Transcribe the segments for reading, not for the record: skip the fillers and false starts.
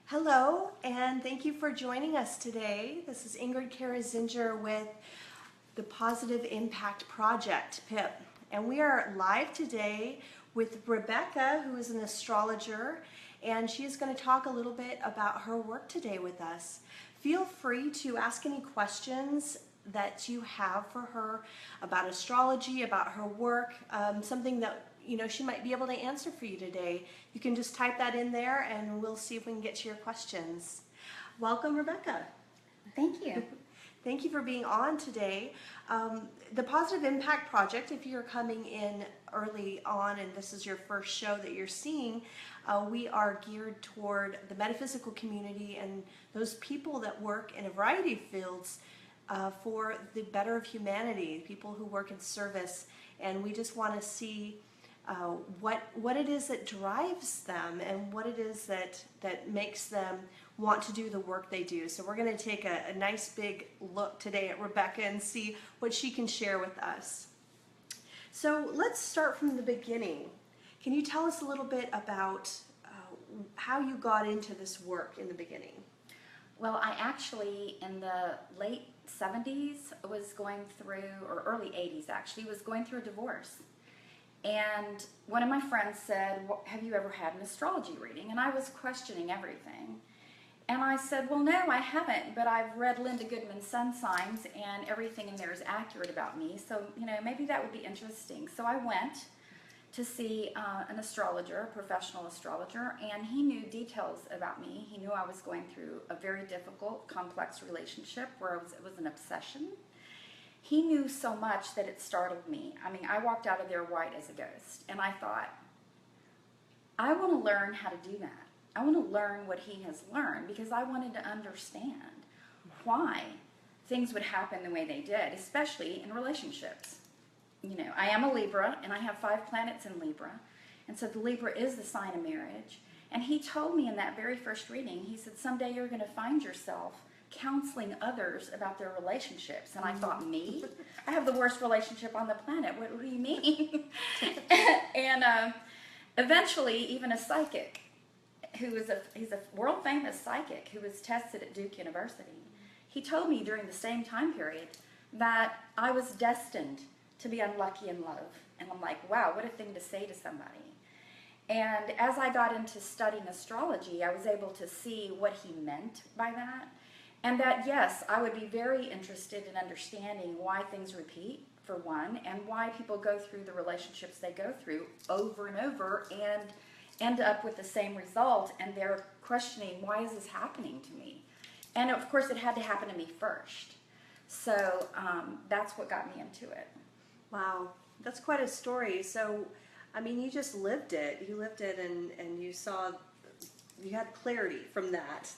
Hello, and thank you for joining us today. This is Ingrid Kara-Zinger with the Positive Impact Project, PIP. And we are live today with Rebecca, who is an astrologer, and she is going to talk a little bit about her work today with us. Feel free to ask any questions that you have for her about astrology, about her work, something that she might be able to answer for you today. You can just type that in there and we'll see if we can get to your questions. Welcome, Rebecca. Thank you. Thank you for being on today. The Positive Impact Project, if you're coming in early on and this is your first show that you're seeing, we are geared toward the metaphysical community and those people that work in a variety of fields for the better of humanity, people who work in service, and we just want to see what it is that drives them and what it is that makes them want to do the work they do. So we're going to take a nice big look today at Rebecca and see what she can share with us. So let's start from the beginning. Can you tell us a little bit about how you got into this work in the beginning? Well, I actually, in the late 70s, was going through, or early 80s actually, was going through a divorce. And one of my friends said, well, have you ever had an astrology reading? And I was questioning everything. And I said, well, no, I haven't, but I've read Linda Goodman's Sun Signs, and everything in there is accurate about me. So, maybe that would be interesting. So I went to see an astrologer, a professional astrologer, and he knew details about me. He knew I was going through a very difficult, complex relationship where it was an obsession. He knew so much that it startled me. I mean, I walked out of there white as a ghost, and I thought, I want to learn how to do that. I want to learn what he has learned because I wanted to understand why things would happen the way they did, especially in relationships. I am a Libra, and I have 5 planets in Libra, and so the Libra is the sign of marriage. And he told me in that very first reading, he said, someday you're going to find yourself counseling others about their relationships. And I thought, me? I have the worst relationship on the planet. What do you mean? And eventually, even a psychic, he's a world famous psychic who was tested at Duke University, he told me during the same time period that I was destined to be unlucky in love. And I'm like, wow, what a thing to say to somebody. And as I got into studying astrology, I was able to see what he meant by that. And that, yes, I would be very interested in understanding why things repeat, for one, and why people go through the relationships they go through over and over and end up with the same result, and they're questioning, why is this happening to me? And of course, it had to happen to me first. So that's what got me into it. Wow, that's quite a story. So, I mean, you just lived it. You lived it and you saw, you had clarity from that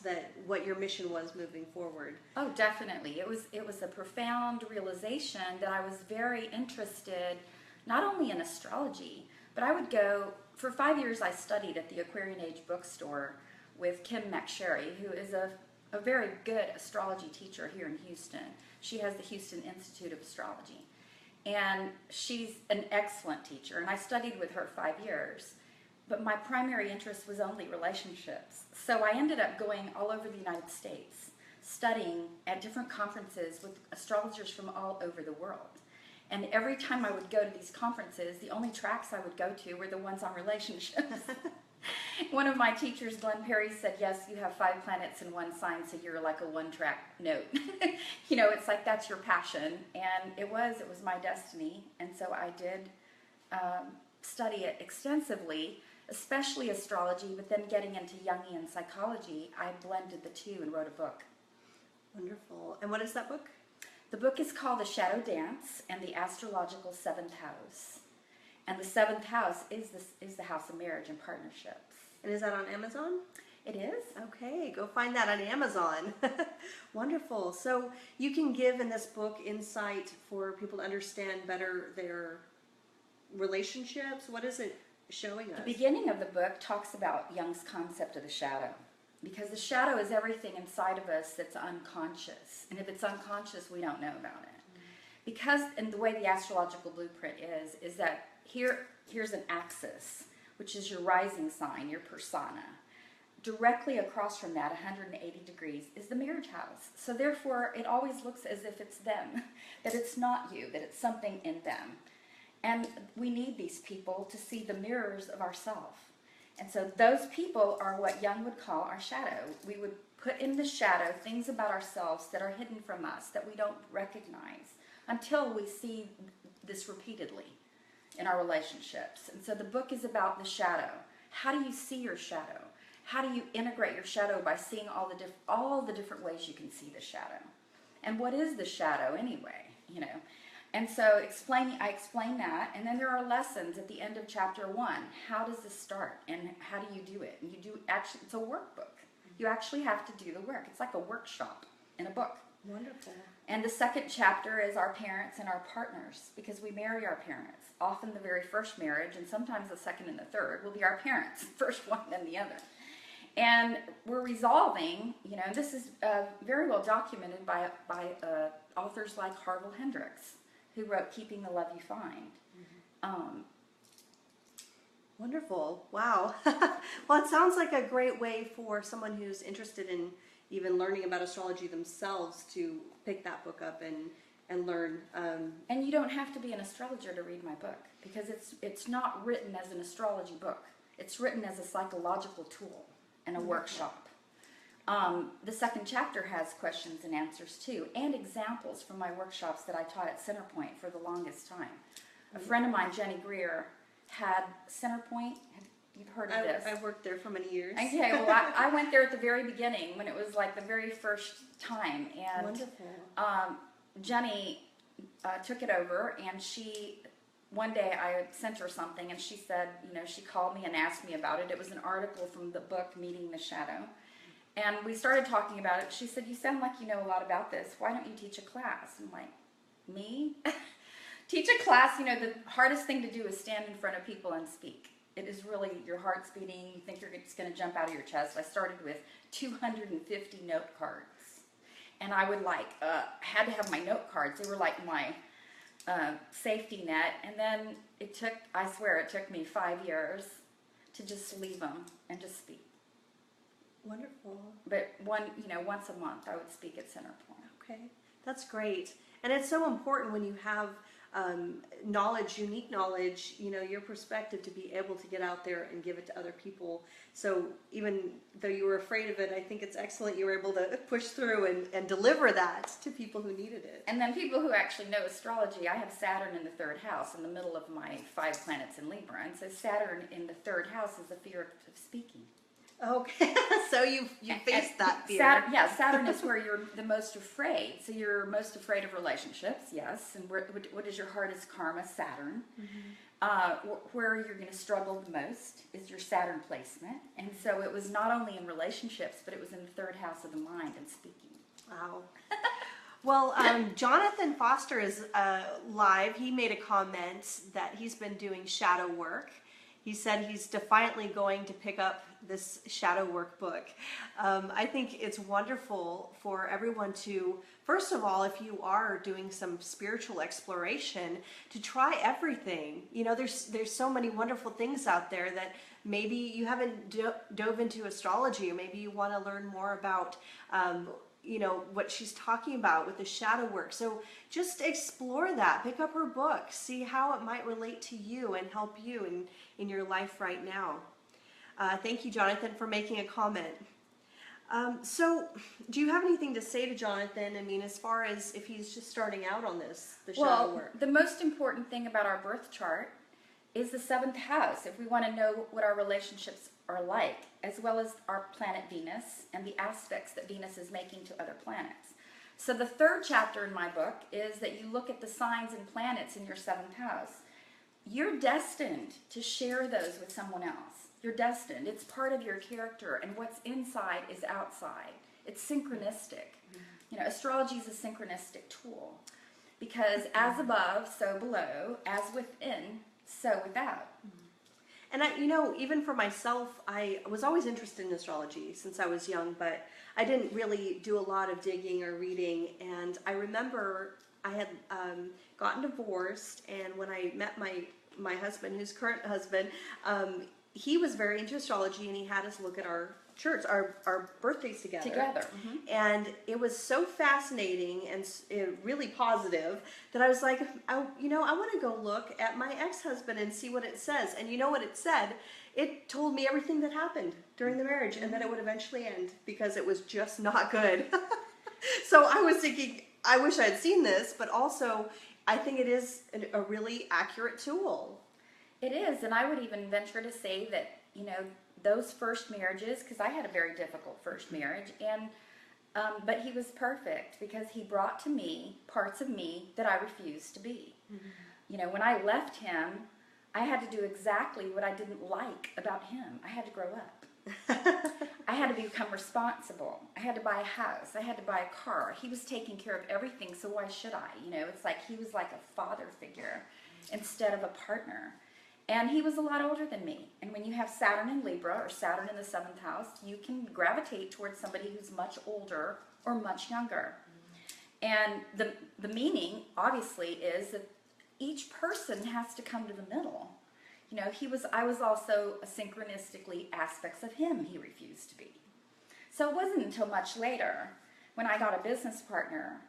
what your mission was moving forward. Oh, definitely. It was a profound realization that I was very interested, not only in astrology, but I would go, for 5 years I studied at the Aquarian Age bookstore with Kim McSherry, who is a very good astrology teacher here in Houston. She has the Houston Institute of Astrology. And she's an excellent teacher, and I studied with her 5 years. But my primary interest was only relationships. So I ended up going all over the United States, studying at different conferences with astrologers from all over the world. And every time I would go to these conferences, the only tracks I would go to were the ones on relationships. One of my teachers, Glenn Perry, said, yes, you have 5 planets in one sign, so you're like a one-track note. It's like that's your passion. And it was my destiny. And so I did study it extensively, especially astrology, but then getting into Jungian psychology, I blended the two and wrote a book. Wonderful. And what is that book? The book is called The Shadow Dance and the Astrological 7th House. And the 7th house is the house of marriage and partnerships. And is that on Amazon? It is. Okay, go find that on Amazon. Wonderful. So you can give in this book insight for people to understand better their relationships. What is it showing us? The beginning of the book talks about Jung's concept of the shadow. Because the shadow is everything inside of us that's unconscious. And if it's unconscious, we don't know about it. Because, and the way the astrological blueprint is that here's an axis, which is your rising sign, your persona. directly across from that, 180 degrees, is the marriage house. So therefore, it always looks as if it's them, that it's not you, that it's something in them. And we need these people to see the mirrors of ourselves. And so those people are what Jung would call our shadow. We would put in the shadow things about ourselves that are hidden from us, that we don't recognize, until we see this repeatedly in our relationships. And so the book is about the shadow. How do you see your shadow? How do you integrate your shadow by seeing all the different ways you can see the shadow? And what is the shadow anyway, you know? And so I explain that, and then there are lessons at the end of chapter 1. How does this start, and how do you do it? And it's a workbook. You actually have to do the work. It's like a workshop in a book. Wonderful. And the second chapter is our parents and our partners, because we marry our parents. Often the very first marriage, and sometimes the second and the third, will be our parents. First one, then the other. And we're resolving, you know, this is very well documented by authors like Harville Hendricks, who wrote Keeping the Love You Find. Wonderful. Wow. Well, it sounds like a great way for someone who's interested in even learning about astrology themselves to pick that book up and learn. And you don't have to be an astrologer to read my book, because it's not written as an astrology book. It's written as a psychological tool and a workshop. The second chapter has questions and answers too, and examples from my workshops that I taught at Centerpoint for the longest time. A friend of mine, Jenny Greer, had Centerpoint. You've heard of this? I worked there for many years. Okay, well, I went there at the very beginning when it was like the very first time. And wonderful. Jenny took it over, and one day I sent her something, and she said, you know, she called me and asked me about it. It was an article from the book Meeting the Shadow. And we started talking about it. She said, you sound like you know a lot about this. Why don't you teach a class? I'm like, me? Teach a class, you know, the hardest thing to do is stand in front of people and speak. It is really, your heart's beating, you think you're just going to jump out of your chest. I started with 250 note cards. And I would had to have my note cards. They were like my safety net. And then I swear it took me 5 years to just leave them and just speak. Wonderful. But once a month I would speak at Centerpoint. Okay, that's great. And it's so important when you have knowledge, unique knowledge, you know, your perspective, to be able to get out there and give it to other people. So even though you were afraid of it, I think it's excellent you were able to push through and deliver that to people who needed it. And then people who actually know astrology, I have Saturn in the 3rd house in the middle of my 5 planets in Libra. And so Saturn in the 3rd house is the fear of speaking. Okay, so you faced that fear. Saturn is where you're the most afraid. So you're most afraid of relationships, yes. And what is your hardest karma? Saturn. Mm-hmm. Where you're going to struggle the most is your Saturn placement. And so it was not only in relationships, but it was in the 3rd house of the mind and speaking. Wow. Well, Jonathan Foster is live. He made a comment that he's been doing shadow work. He said he's defiantly going to pick up this Shadowwork book. I think it's wonderful for everyone to, first of all, if you are doing some spiritual exploration, to try everything. You know, there's so many wonderful things out there that maybe you haven't dove into astrology, or maybe you want to learn more about you know, what she's talking about with the shadow work. So just explore that. Pick up her book. See how it might relate to you and help you in your life right now. Thank you, Jonathan, for making a comment. So do you have anything to say to Jonathan? I mean, as far as if he's just starting out on the shadow work. The most important thing about our birth chart is the 7th house. If we want to know what our relationships are like, as well as our planet Venus and the aspects that Venus is making to other planets. So the 3rd chapter in my book is that you look at the signs and planets in your 7th house. You're destined to share those with someone else. You're destined. It's part of your character, and what's inside is outside. It's synchronistic. You know, astrology is a synchronistic tool, because as above, so below, as within, so without. And you know, even for myself, I was always interested in astrology since I was young, but I didn't really do a lot of digging or reading. And I remember I had gotten divorced, and when I met my husband, his current husband, he was very into astrology, and he had us look at our church, our birthdays together. And it was so fascinating and really positive that I was like, I want to go look at my ex-husband and see what it says. And you know what it said? It told me everything that happened during the marriage and that it would eventually end because it was just not good. So I was thinking, I wish I had seen this, but also I think it is a really accurate tool. It is, and I would even venture to say that, those first marriages, because I had a very difficult first marriage, and but he was perfect because he brought to me parts of me that I refused to be. When I left him, I had to do exactly what I didn't like about him. I had to grow up. I had to become responsible. I had to buy a house. I had to buy a car. He was taking care of everything, so why should I? It's like he was like a father figure instead of a partner. And he was a lot older than me. And when you have Saturn in Libra or Saturn in the 7th house, you can gravitate towards somebody who's much older or much younger. And the meaning, obviously, is that each person has to come to the middle. I was also synchronistically aspects of him he refused to be. So it wasn't until much later, when I got a business partner,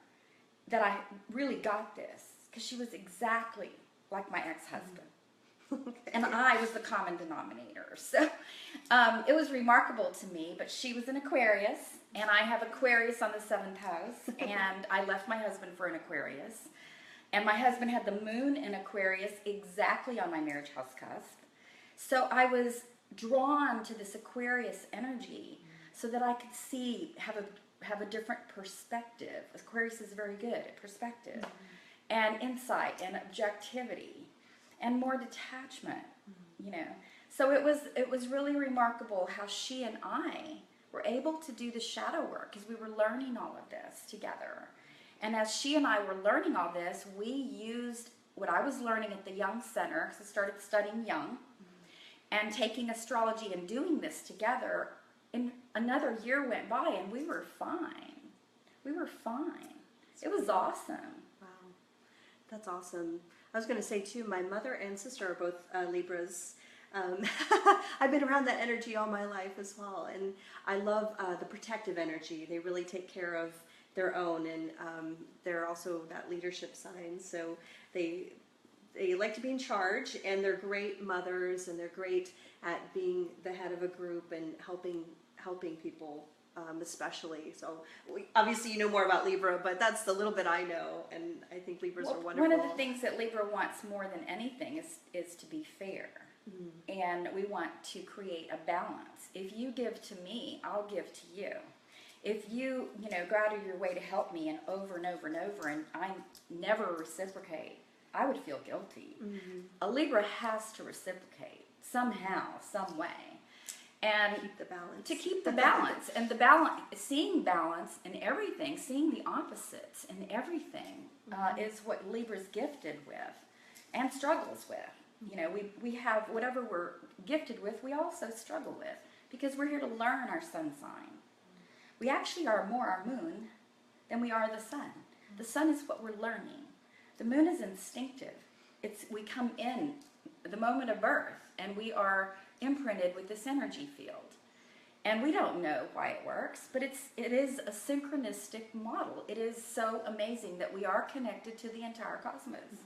that I really got this, because she was exactly like my ex-husband. And I was the common denominator. So it was remarkable to me, but she was an Aquarius, and I have Aquarius on the 7th house, and I left my husband for an Aquarius. And my husband had the moon in Aquarius exactly on my marriage house cusp. So I was drawn to this Aquarius energy so that I could have a different perspective. Aquarius is very good at perspective and insight and objectivity and more detachment, So it was really remarkable how she and I were able to do the shadow work because we were learning all of this together. And as she and I were learning all this, we used what I was learning at the Young Center, because I started studying Young, and taking astrology and doing this together. And another year went by, and we were fine. We were fine. It was awesome. Wow. That's awesome. I was going to say, too, my mother and sister are both Libras. I've been around that energy all my life as well. And I love the protective energy. They really take care of their own, and they're also that leadership sign, so they like to be in charge, and they're great mothers, and they're great at being the head of a group and helping people, especially. So obviously you know more about Libra, but that's the little bit I know, and I think Libras are wonderful. One of the things that Libra wants more than anything is to be fair, and we want to create a balance. If you give to me, I'll give to you. If you, go out of your way to help me and over and over and over, and I never reciprocate, I would feel guilty. A Libra has to reciprocate somehow, some way. And keep the balance. To keep the balance. And seeing balance in everything, seeing the opposites in everything is what Libra's gifted with and struggles with. We have whatever we're gifted with, we also struggle with, because we're here to learn our sun sign. We actually are more our moon than we are the sun. The sun is what we're learning. The moon is instinctive. We come in the moment of birth, and we are imprinted with this energy field. And we don't know why it works, but it is a synchronistic model. It is so amazing that we are connected to the entire cosmos.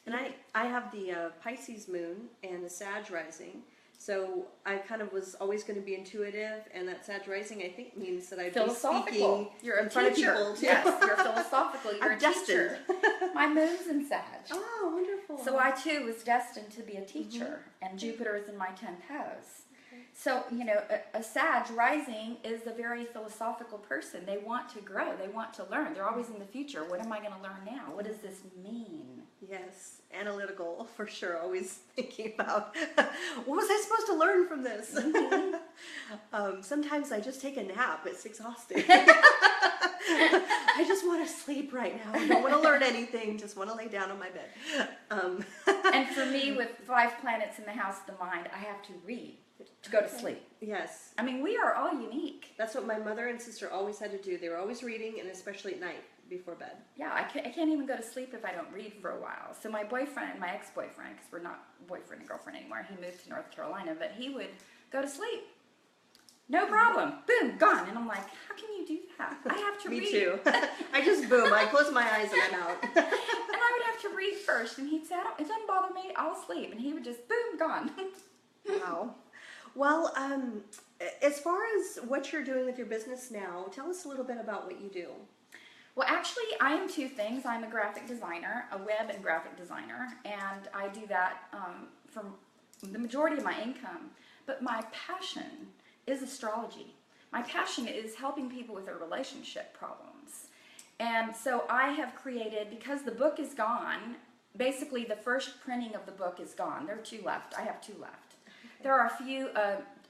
And I have the Pisces moon and the Sag rising. So I kind of was always going to be intuitive, and that Sag rising, I think, means that I'd be speaking in front of people too. Yes, you're philosophical. You're I'm a teacher. My moon's in Sag. Oh, wonderful. So I too was destined to be a teacher, and Jupiter is in my 10th house. Okay. So a Sag rising is a very philosophical person. They want to grow. They want to learn. They're always in the future. What am I going to learn now? What does this mean? Yes, analytical for sure. Always thinking about what was I supposed to learn from this. Sometimes I just take a nap. It's exhausting. I just want to sleep right now. I don't want to learn anything. Just want to lay down on my bed. And for me, with 5 planets in the house of the mind, I have to read to go to sleep. Yes. I mean, we are all unique. That's what my mother and sister always had to do. They were always reading, and especially at night before bed. Yeah, I can't even go to sleep if I don't read for a while. So my ex-boyfriend, because we're not boyfriend and girlfriend anymore, he moved to North Carolina, but he would go to sleep No problem. Boom, gone. And I'm like, how can you do that? I have to read. Me too. I just boom. I close my eyes and I'm out. And I would have to read first. And he'd say, it doesn't bother me. I'll sleep. And he would just, boom, gone. Wow. Well, as far as what you're doing with your business now, tell us a little bit about what you do. Well, actually, I am two things. I'm a graphic designer, a web and graphic designer. And I do that from the majority of my income. But my passion is astrology. My passion is helping people with their relationship problems. And so I have created, because the book is gone, basically the first printing of the book is gone. There are 2 left. I have 2 left. Okay. There are a few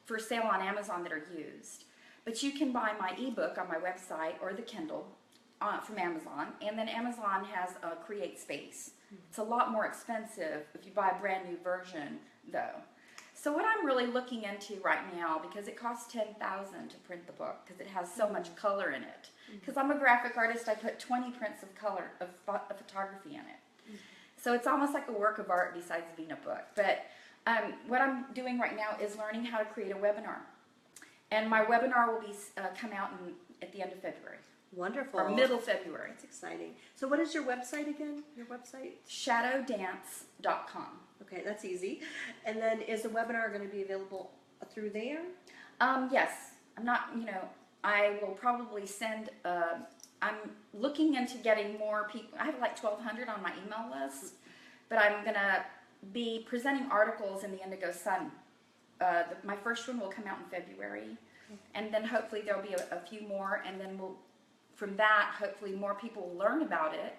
for sale on Amazon that are used. But you can buy my ebook on my website or the Kindle from Amazon. And then Amazon has a Create Space. It's a lot more expensive if you buy a brand new version, though. So what I'm really looking into right now, because it costs $10,000 to print the book, because it has so much color in it. Because I'm a graphic artist, I put 20 prints of color, of photography in it. So it's almost like a work of art besides being a book. But what I'm doing right now is learning how to create a webinar. And my webinar will be come out at the end of February. Wonderful. Or middle February. That's exciting. So what is your website again? Your website? Shadowdance.com. Okay, that's easy. And then is the webinar going to be available through there? Yes. I'm not, I will probably send, I'm looking into getting more people. I have like 1,200 on my email list, but I'm going to be presenting articles in the Indigo Sun. My first one will come out in February, and then hopefully there'll be a few more, and then from that, hopefully more people will learn about it.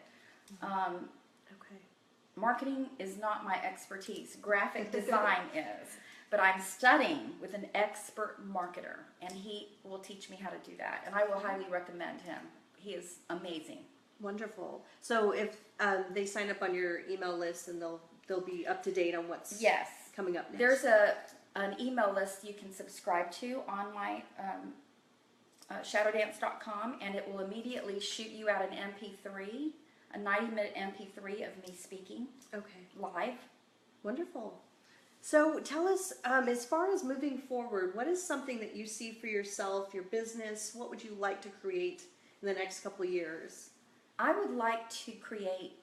Marketing is not my expertise. Graphic design is. But I'm studying with an expert marketer, and he will teach me how to do that. And I will highly recommend him. He is amazing. Wonderful. So if they sign up on your email list, and they'll be up to date on what's coming up next. There's an email list you can subscribe to on my shadowdance.com, and it will immediately shoot you out an MP3. A 90-minute MP3 of me speaking live. Wonderful. So tell us, as far as moving forward, what is something that you see for yourself, your business? What would you like to create in the next couple of years? I would like to create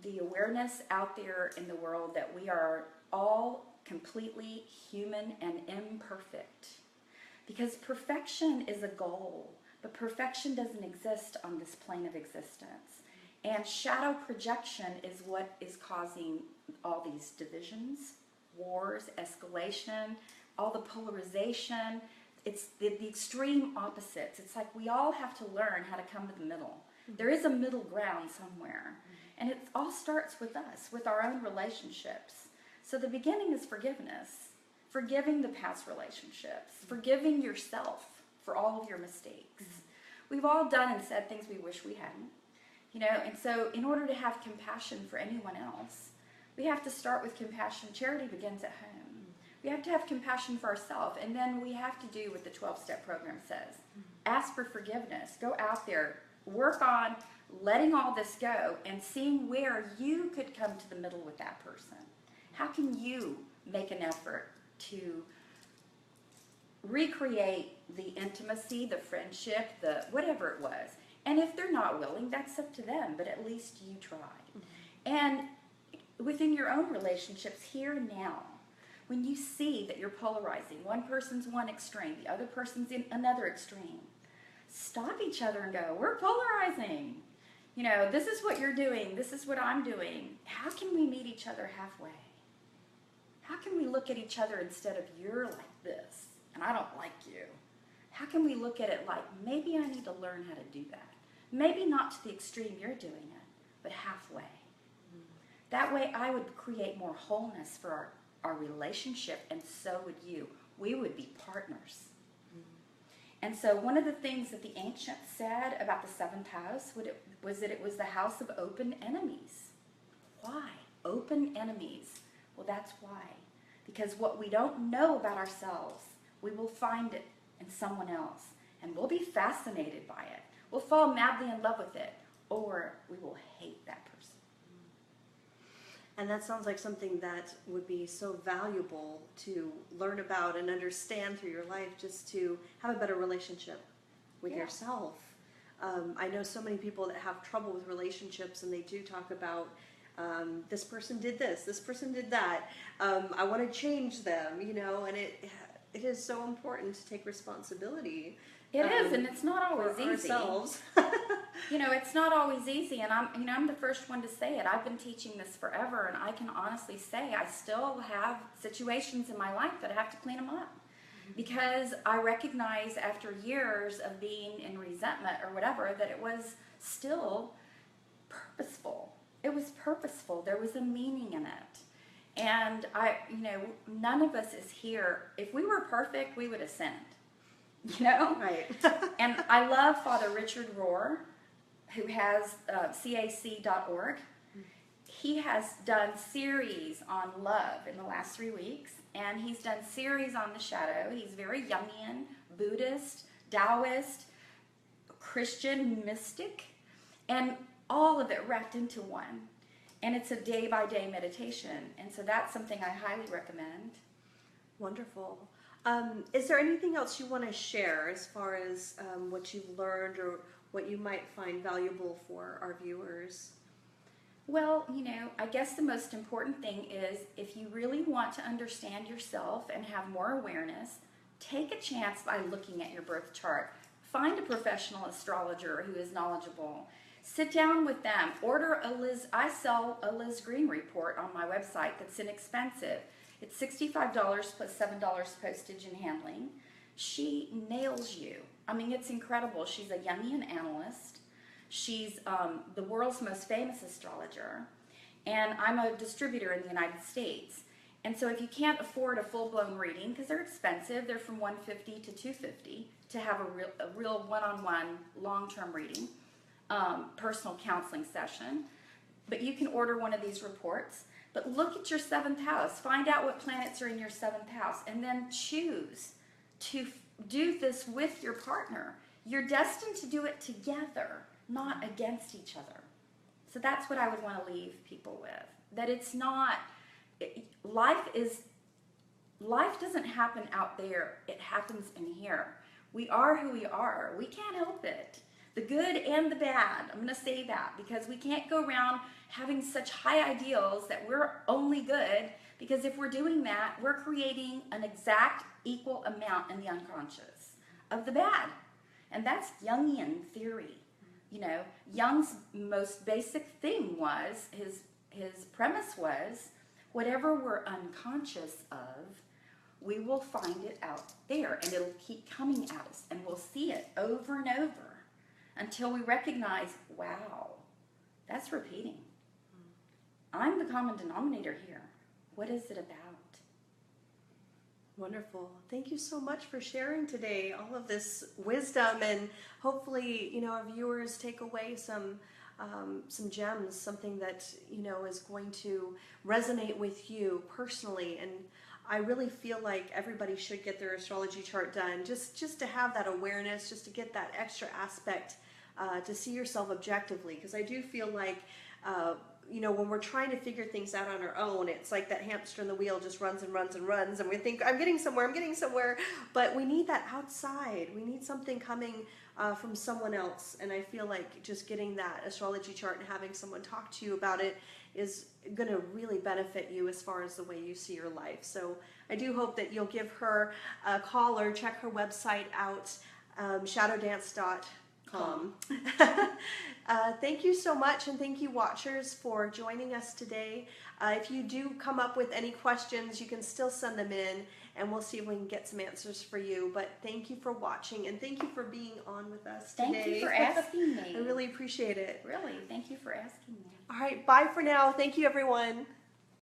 the awareness out there in the world that we are all completely human and imperfect. Because perfection is a goal, but perfection doesn't exist on this plane of existence. And shadow projection is what is causing all these divisions, wars, escalation, all the polarization. It's the extreme opposites. It's like we all have to learn how to come to the middle. There is a middle ground somewhere. And it all starts with us, with our own relationships. So the beginning is forgiveness. Forgiving the past relationships. Forgiving yourself for all of your mistakes. We've all done and said things we wish we hadn't. And so in order to have compassion for anyone else, we have to start with compassion. Charity begins at home. We have to have compassion for ourselves, and then we have to do what the 12-step program says. Ask for forgiveness. Go out there. Work on letting all this go and seeing where you could come to the middle with that person. How can you make an effort to recreate the intimacy, the friendship, the whatever it was? And if they're not willing, that's up to them, but at least you tried. And within your own relationships, here and now, when you see that you're polarizing, one person's one extreme, the other person's in another extreme, stop each other and go, we're polarizing. This is what you're doing, this is what I'm doing. How can we meet each other halfway? How can we look at each other instead of you're like this, and I don't like you? How can we look at it like, maybe I need to learn how to do that? Maybe not to the extreme you're doing it, but halfway. That way I would create more wholeness for our relationship, and so would you. We would be partners. And so one of the things that the ancients said about the 7th house was that it was the house of open enemies. Why? Open enemies. Well, that's why. Because what we don't know about ourselves, we will find it in someone else, and we'll be fascinated by it. We'll fall madly in love with it, or we will hate that person. And that sounds like something that would be so valuable to learn about and understand through your life, just to have a better relationship with yourself. I know so many people that have trouble with relationships, and they do talk about this person did this person did that. I want to change them, you know, and it is so important to take responsibility. It is, and it's not always for easy. Ourselves. You know, it's not always easy, and I'm the first one to say it. I've been teaching this forever, and I can honestly say I still have situations in my life that I have to clean them up. Because I recognize after years of being in resentment or whatever that it was still purposeful. It was purposeful. There was a meaning in it. And none of us is here. If we were perfect, we would have sinned. You know? Right. And I love Father Richard Rohr, who has cac.org. He has done series on love in the last 3 weeks. And he's done series on the shadow. He's very Jungian, Buddhist, Taoist, Christian, mystic, and all of it wrapped into one. And it's a day-by-day meditation. And so that's something I highly recommend. Wonderful. Is there anything else you want to share as far as what you've learned or what you might find valuable for our viewers? Well, I guess the most important thing is if you really want to understand yourself and have more awareness, take a chance by looking at your birth chart. Find a professional astrologer who is knowledgeable. Sit down with them. Order I sell a Liz Green report on my website that's inexpensive. It's $65 plus $7 postage and handling. She nails you. I mean, it's incredible. She's a Jungian analyst. She's the world's most famous astrologer, and I'm a distributor in the United States. And so if you can't afford a full-blown reading, because they're expensive, they're from $150 to $250 to have a real one-on-one long-term reading, personal counseling session. But you can order one of these reports. But look at your 7th house. Find out what planets are in your 7th house, and then choose to do this with your partner. You're destined to do it together, not against each other. So that's what I would want to leave people with. That it's not, life doesn't happen out there. It happens in here. We are who we are. We can't help it. The good and the bad. I'm going to say that because we can't go around having such high ideals that we're only good, because if we're doing that, we're creating an exact equal amount in the unconscious of the bad. And that's Jungian theory. Jung's most basic thing was, his premise was, whatever we're unconscious of, we will find it out there, and it'll keep coming at us, and we'll see it over and over until we recognize, wow, that's repeating. I'm the common denominator here. What is it about? Wonderful. Thank you so much for sharing today all of this wisdom, and hopefully, our viewers take away some gems, something that, is going to resonate with you personally. And I really feel like everybody should get their astrology chart done, just to have that awareness, just to get that extra aspect, to see yourself objectively. Because I do feel like, when we're trying to figure things out on our own, it's like that hamster in the wheel just runs and runs and runs, and we think, I'm getting somewhere, but we need that outside. We need something coming from someone else, and I feel like just getting that astrology chart and having someone talk to you about it is going to really benefit you as far as the way you see your life. So I do hope that you'll give her a call or check her website out, shadowdance.com. Thank you so much, and thank you, watchers, for joining us today. If you do come up with any questions, you can still send them in, and we'll see if we can get some answers for you. But thank you for watching, and thank you for being on with us today. Thank you for asking me. I really appreciate it. Really, thank you for asking me. All right, bye for now. Thank you, everyone.